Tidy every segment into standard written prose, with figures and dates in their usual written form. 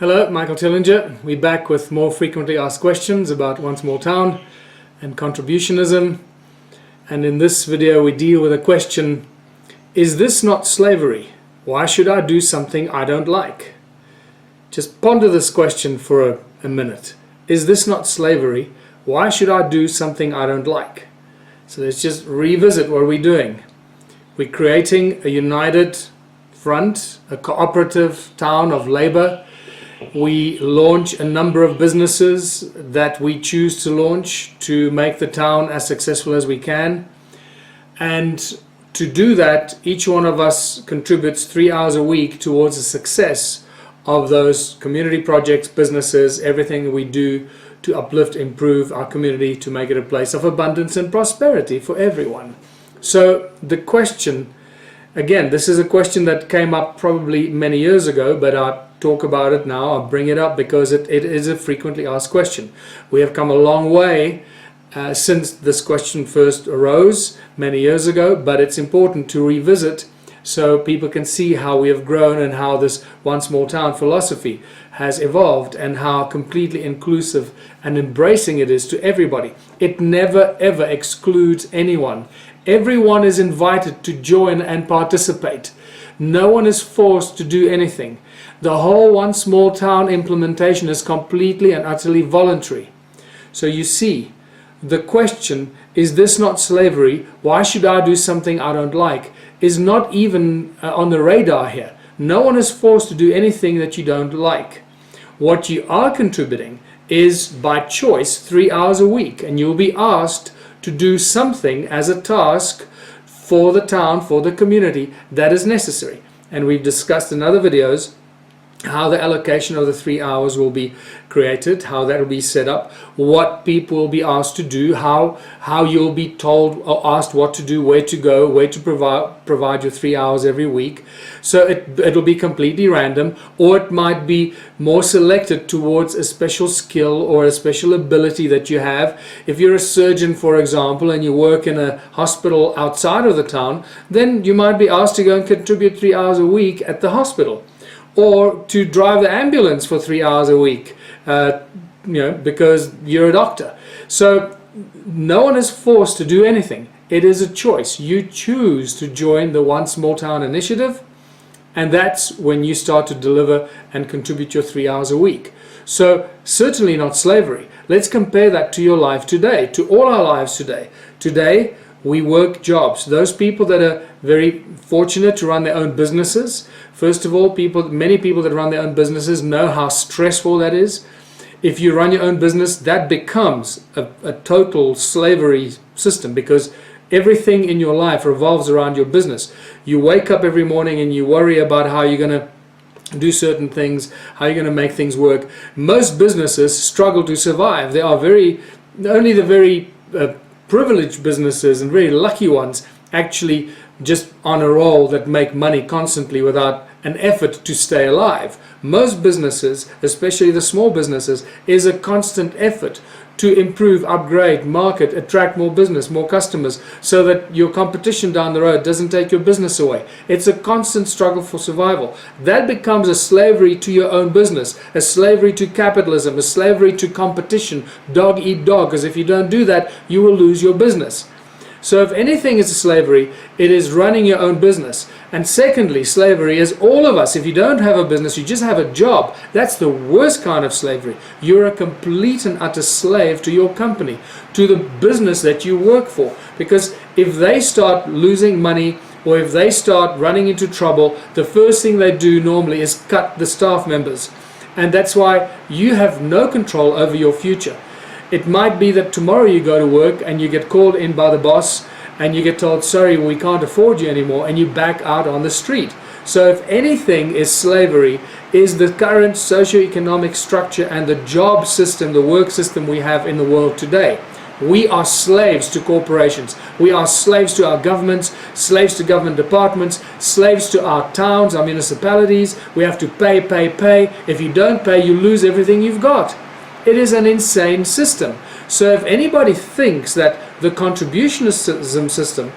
Hello, Michael Tillinger. We're back with more frequently asked questions about One Small Town and contributionism. And in this video we deal with a question, is this not slavery? Why should I do something I don't like? Just ponder this question for a minute. Is this not slavery? Why should I do something I don't like? So let's just revisit what we're doing. We're creating a united front, a cooperative town of labor. We launch a number of businesses that we choose to launch to make the town as successful as we can. And to do that, each one of us contributes 3 hours a week towards the success of those community projects, businesses, everything we do to uplift, improve our community, to make it a place of abundance and prosperity for everyone. So the question, again, this is a question that came up probably many years ago, but I talk about it now. I'll bring it up because it is a frequently asked question. We have come a long way since this question first arose many years ago, but it's important to revisit so people can see how we have grown and how this One Small Town philosophy has evolved and how completely inclusive and embracing it is to everybody. It never ever excludes anyone. Everyone is invited to join and participate. No one is forced to do anything. The whole One Small Town implementation is completely and utterly voluntary. So you see, the question, is this not slavery? Why should I do something I don't like? Is not even on the radar here. No one is forced to do anything that you don't like. What you are contributing is by choice 3 hours a week, and you'll be asked to do something as a task for the town, for the community that is necessary. And we've discussed in other videos how the allocation of the 3 hours will be created, how that will be set up, what people will be asked to do, how you'll be told or asked what to do, where to go, where to provide your 3 hours every week. So it'll be completely random, or it might be more selected towards a special skill or a special ability that you have. If you're a surgeon, for example, and you work in a hospital outside of the town, then you might be asked to go and contribute 3 hours a week at the hospital, or to drive the ambulance for 3 hours a week, because you're a doctor. So no one is forced to do anything. It is a choice. You choose to join the One Small Town initiative, and that's when you start to deliver and contribute your 3 hours a week. So certainly not slavery. Let's compare that to your life today, to all our lives today. Today we work jobs. Those people that are very fortunate to run their own businesses, first of all, many people that run their own businesses know how stressful that is. If you run your own business, that becomes a total slavery system, because everything in your life revolves around your business. You wake up every morning and you worry about how you're going to do certain things, how you're going to make things work. Most businesses struggle to survive. They are only the very privileged businesses and very lucky ones actually just on a roll that make money constantly without an effort to stay alive. Most businesses, especially the small businesses, is a constant effort to improve, upgrade, market, attract more business, more customers, so that your competition down the road doesn't take your business away. It's a constant struggle for survival. That becomes a slavery to your own business, a slavery to capitalism, a slavery to competition, dog eat dog, because if you don't do that, you will lose your business. So if anything is a slavery, it is running your own business. And secondly, slavery is all of us. If you don't have a business, you just have a job. That's the worst kind of slavery. You're a complete and utter slave to your company, to the business that you work for. Because if they start losing money, or if they start running into trouble, the first thing they do normally is cut the staff members. And that's why you have no control over your future. It might be that tomorrow you go to work and you get called in by the boss and you get told, sorry, we can't afford you anymore, and you back out on the street. So if anything is slavery, is the current socioeconomic structure and the job system, the work system we have in the world today. We are slaves to corporations. We are slaves to our governments, slaves to government departments, slaves to our towns, our municipalities. We have to pay, pay, pay. If you don't pay, you lose everything you've got. It is an insane system. So if anybody thinks that the contributionism system,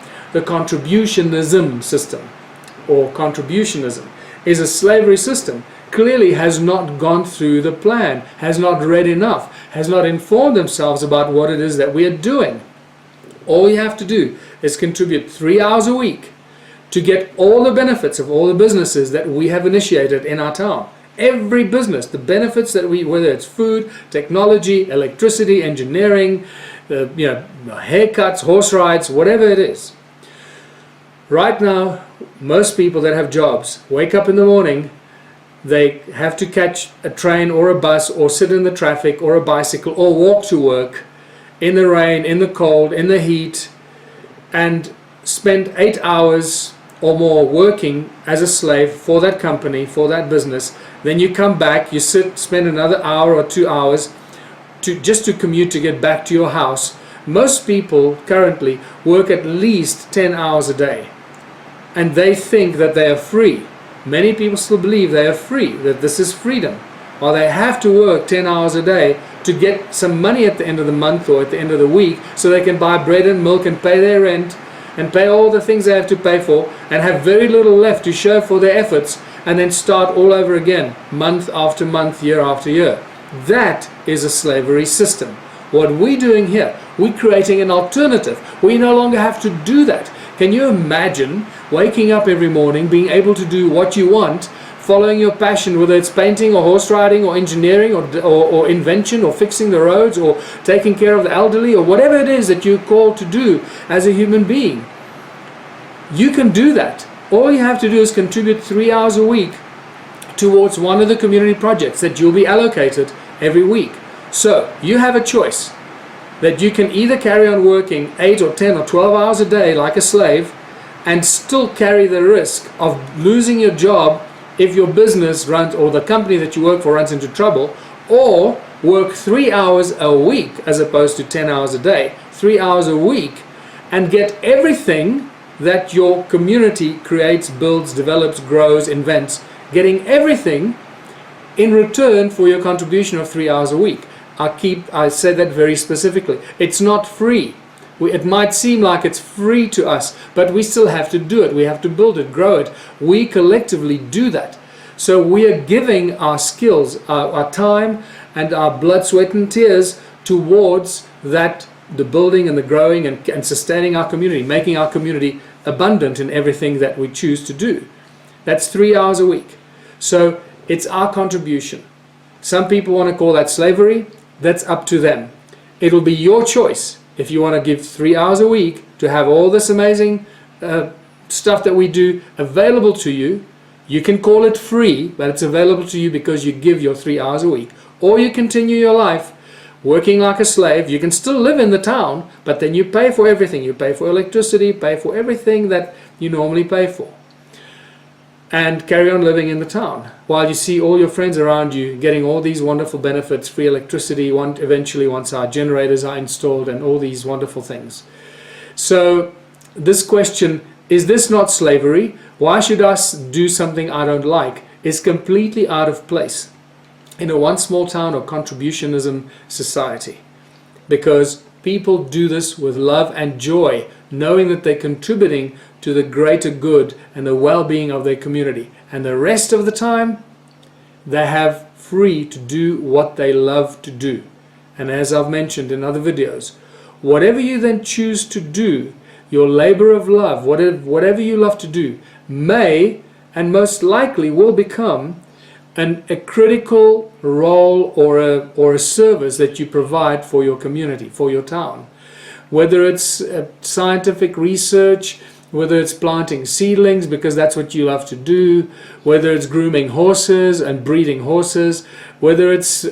or contributionism is a slavery system, clearly has not gone through the plan, has not read enough, has not informed themselves about what it is that we are doing. All you have to do is contribute 3 hours a week to get all the benefits of all the businesses that we have initiated in our town. Every business, the benefits that whether it's food, technology, electricity, engineering, haircuts, horse rides, whatever it is. Right now, most people that have jobs wake up in the morning, they have to catch a train or a bus or sit in the traffic or a bicycle or walk to work in the rain, in the cold, in the heat, and spend 8 hours or more working as a slave for that company, for that business. Then you come back, you spend another hour or 2 hours just to commute to get back to your house. Most people currently work at least 10 hours a day, and they think that they are free. Many people still believe they are free, that this is freedom, or they have to work 10 hours a day to get some money at the end of the month or at the end of the week so they can buy bread and milk and pay their rent and pay all the things they have to pay for, and have very little left to show for their efforts, and then start all over again, month after month, year after year. That is a slavery system. What we're doing here, we're creating an alternative. We no longer have to do that. Can you imagine waking up every morning, being able to do what you want, following your passion, whether it's painting or horse riding or engineering or invention or fixing the roads or taking care of the elderly or whatever it is that you're called to do as a human being? You can do that. All you have to do is contribute 3 hours a week towards one of the community projects that you'll be allocated every week. So you have a choice that you can either carry on working 8 or 10 or 12 hours a day like a slave and still carry the risk of losing your job if your business runs, or the company that you work for runs into trouble, or work 3 hours a week as opposed to 10 hours a day, 3 hours a week, and get everything that your community creates, builds, develops, grows, invents, getting everything in return for your contribution of 3 hours a week. I say that very specifically. It's not free. It might seem like it's free to us, but we still have to do it. We have to build it, grow it. We collectively do that. So we are giving our skills, our time, and our blood, sweat, and tears towards that, the building and the growing and sustaining our community, making our community abundant in everything that we choose to do. That's 3 hours a week. So it's our contribution. Some people want to call that slavery. That's up to them. It'll be your choice if you want to give 3 hours a week to have all this amazing stuff that we do available to you. You can call it free, but it's available to you because you give your 3 hours a week. Or you continue your life working like a slave. You can still live in the town, but then you pay for everything. You pay for electricity, pay for everything that you normally pay for, and carry on living in the town while you see all your friends around you getting all these wonderful benefits, free electricity, eventually once our generators are installed, and all these wonderful things. So this question, is this not slavery? Why should I do something I don't like? Is completely out of place in a one small town or contributionism society, because people do this with love and joy, knowing that they're contributing to the greater good and the well-being of their community, and the rest of the time they have free to do what they love to do. And as I've mentioned in other videos, whatever you then choose to do, your labor of love, whatever you love to do, may and most likely will become a critical role or a service that you provide for your community, for your town. Whether it's scientific research, whether it's planting seedlings because that's what you love to do, whether it's grooming horses and breeding horses, whether it's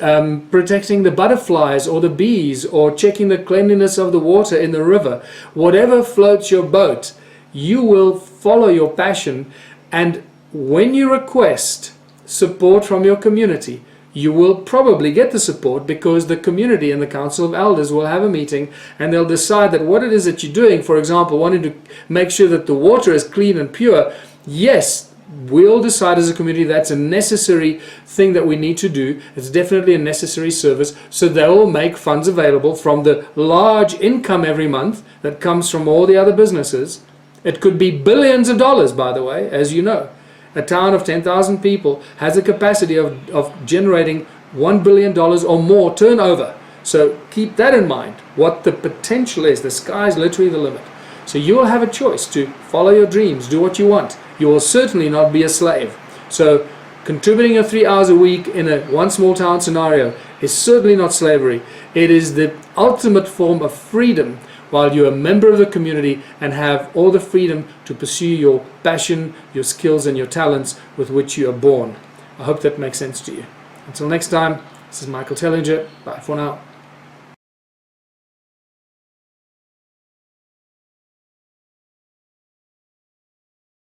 protecting the butterflies or the bees, or checking the cleanliness of the water in the river, whatever floats your boat, you will follow your passion. And when you request support from your community, you will probably get the support, because the community and the council of elders will have a meeting and they'll decide that what it is that you're doing, for example, wanting to make sure that the water is clean and pure, yes, we'll decide as a community that's a necessary thing that we need to do. It's definitely a necessary service. So they'll make funds available from the large income every month that comes from all the other businesses. It could be billions of dollars, by the way, as you know. a town of 10,000 people has a capacity of generating $1 billion or more turnover. So keep that in mind, what the potential is. The sky is literally the limit. So you will have a choice to follow your dreams, do what you want. You will certainly not be a slave. So contributing your 3 hours a week in a one small town scenario is certainly not slavery. It is the ultimate form of freedom while you're a member of the community and have all the freedom to pursue your passion, your skills and your talents with which you are born. I hope that makes sense to you. Until next time, this is Michael Tellinger. Bye for now.